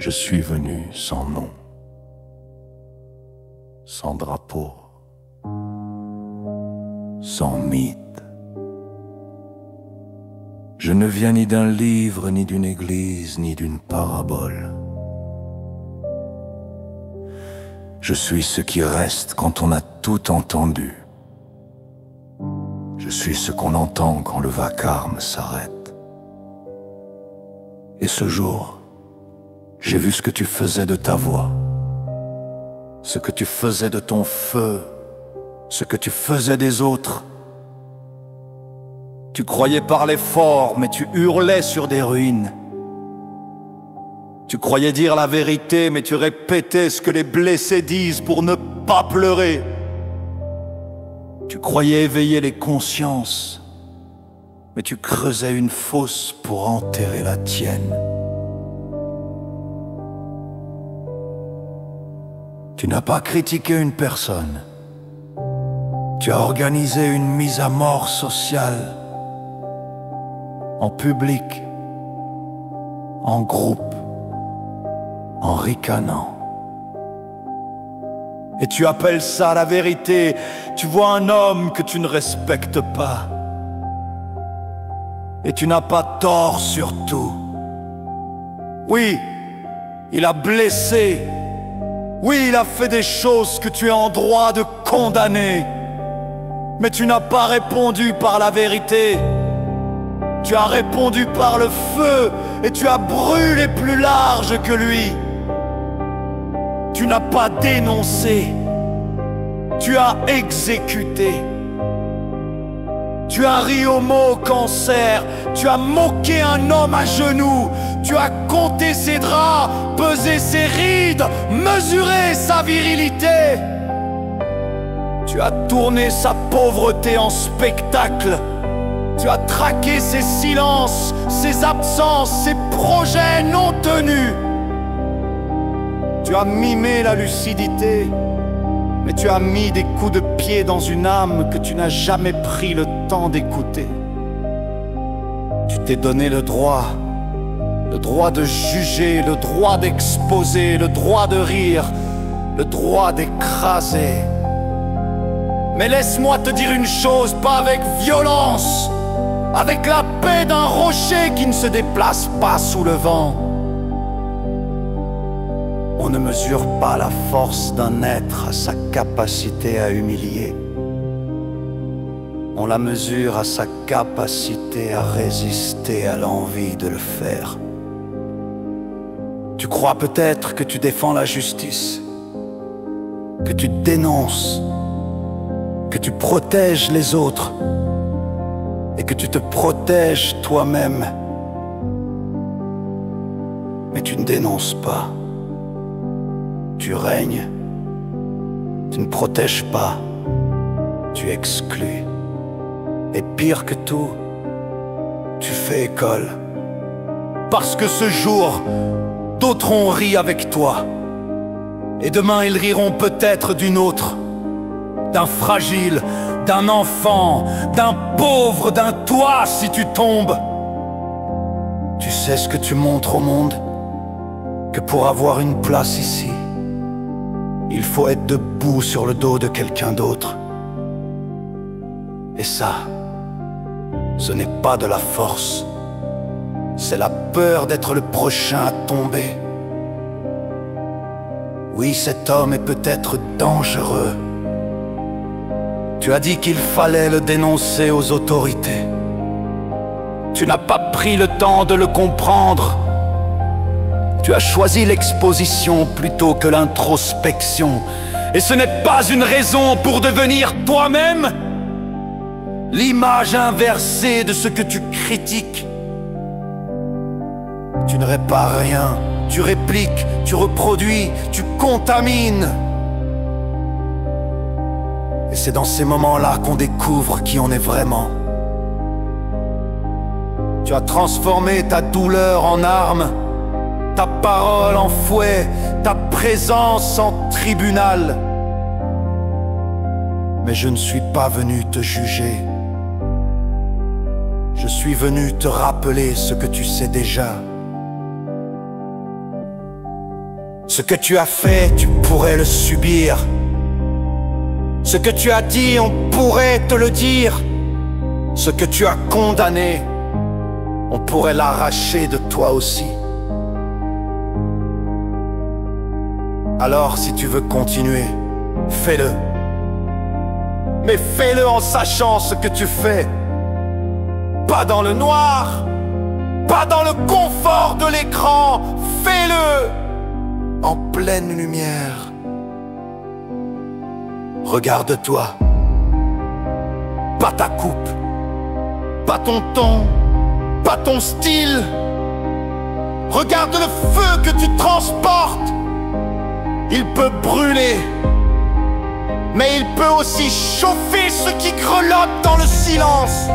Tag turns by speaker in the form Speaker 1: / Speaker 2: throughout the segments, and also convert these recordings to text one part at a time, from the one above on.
Speaker 1: Je suis venu sans nom, sans drapeau, sans mythe. Je ne viens ni d'un livre, ni d'une église, ni d'une parabole. Je suis ce qui reste quand on a tout entendu. Je suis ce qu'on entend quand le vacarme s'arrête. Et ce jour, j'ai vu ce que tu faisais de ta voix, ce que tu faisais de ton feu, ce que tu faisais des autres. Tu croyais parler fort, mais tu hurlais sur des ruines. Tu croyais dire la vérité, mais tu répétais ce que les blessés disent pour ne pas pleurer. Tu croyais éveiller les consciences, mais tu creusais une fosse pour enterrer la tienne. Tu n'as pas critiqué une personne. Tu as organisé une mise à mort sociale, en public, en groupe, en ricanant. Et tu appelles ça la vérité. Tu vois un homme que tu ne respectes pas. Et tu n'as pas tort surtout. Oui, il a blessé. Oui, il a fait des choses que tu es en droit de condamner. Mais tu n'as pas répondu par la vérité. Tu as répondu par le feu et tu as brûlé plus large que lui. Tu n'as pas dénoncé, tu as exécuté. Tu as ri au mot cancer, tu as moqué un homme à genoux, tu as compté ses draps, pesé ses rides, mesuré sa virilité. Tu as tourné sa pauvreté en spectacle. Tu as traqué ses silences, ses absences, ses projets non tenus. Tu as mimé la lucidité, mais tu as mis des coups de pied dans une âme que tu n'as jamais pris le temps d'écouter. Tu t'es donné le droit de juger, le droit d'exposer, le droit de rire, le droit d'écraser. Mais laisse-moi te dire une chose, pas avec violence, avec la paix d'un rocher qui ne se déplace pas sous le vent. On ne mesure pas la force d'un être à sa capacité à humilier. On la mesure à sa capacité à résister à l'envie de le faire. Tu crois peut-être que tu défends la justice, que tu dénonces, que tu protèges les autres et que tu te protèges toi-même. Mais tu ne dénonces pas. Tu règnes. Tu ne protèges pas. Tu exclus. Et pire que tout, tu fais école. Parce que ce jour, d'autres ont ri avec toi. Et demain, ils riront peut-être d'une autre. D'un fragile, d'un enfant, d'un pauvre, d'un toi si tu tombes. Tu sais ce que tu montres au monde? Que pour avoir une place ici, il faut être debout sur le dos de quelqu'un d'autre. Et ça, ce n'est pas de la force. C'est la peur d'être le prochain à tomber. Oui, cet homme est peut-être dangereux. Tu as dit qu'il fallait le dénoncer aux autorités. Tu n'as pas pris le temps de le comprendre. Tu as choisi l'exposition plutôt que l'introspection. Et ce n'est pas une raison pour devenir toi-même l'image inversée de ce que tu critiques. Tu ne répares rien, tu répliques, tu reproduis, tu contamines. Et c'est dans ces moments-là qu'on découvre qui on est vraiment. Tu as transformé ta douleur en arme, ta parole en fouet, ta présence en tribunal. Mais je ne suis pas venu te juger. Je suis venu te rappeler ce que tu sais déjà. Ce que tu as fait, tu pourrais le subir. Ce que tu as dit, on pourrait te le dire. Ce que tu as condamné, on pourrait l'arracher de toi aussi. Alors si tu veux continuer, fais-le. Mais fais-le en sachant ce que tu fais. Pas dans le noir, pas dans le confort de l'écran. Fais-le en pleine lumière. Regarde-toi. Pas ta coupe, pas ton ton, pas ton style. Regarde le feu que tu transportes. Il peut brûler, mais il peut aussi chauffer ceux qui grelottent dans le silence.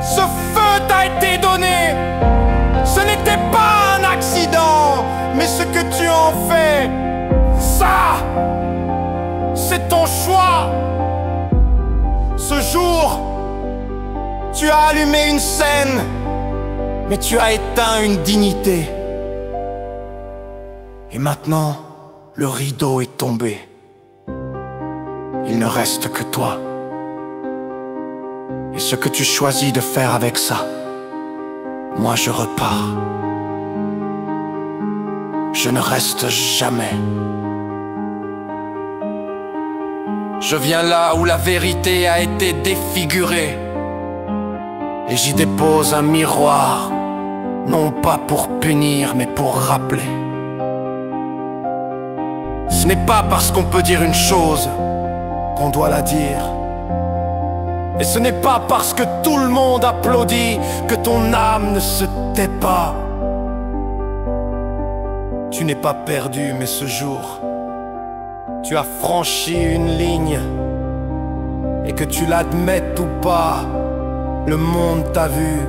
Speaker 1: Ce feu t'a été donné. Ce n'était pas un accident, mais ce que tu en fais, ça, c'est ton choix. Ce jour, tu as allumé une scène, mais tu as éteint une dignité. Et maintenant, le rideau est tombé. Il ne reste que toi. Et ce que tu choisis de faire avec ça, moi je repars. Je ne reste jamais. Je viens là où la vérité a été défigurée. Et j'y dépose un miroir, non pas pour punir, mais pour rappeler. Ce n'est pas parce qu'on peut dire une chose qu'on doit la dire. Et ce n'est pas parce que tout le monde applaudit que ton âme ne se tait pas. Tu n'es pas perdu, mais ce jour, tu as franchi une ligne. Et que tu l'admettes ou pas, le monde t'a vu.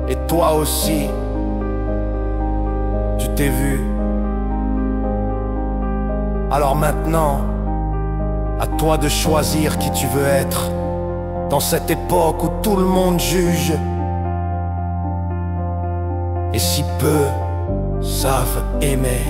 Speaker 1: Et toi aussi, tu t'es vu. Alors maintenant, à toi de choisir qui tu veux être dans cette époque où tout le monde juge et si peu savent aimer.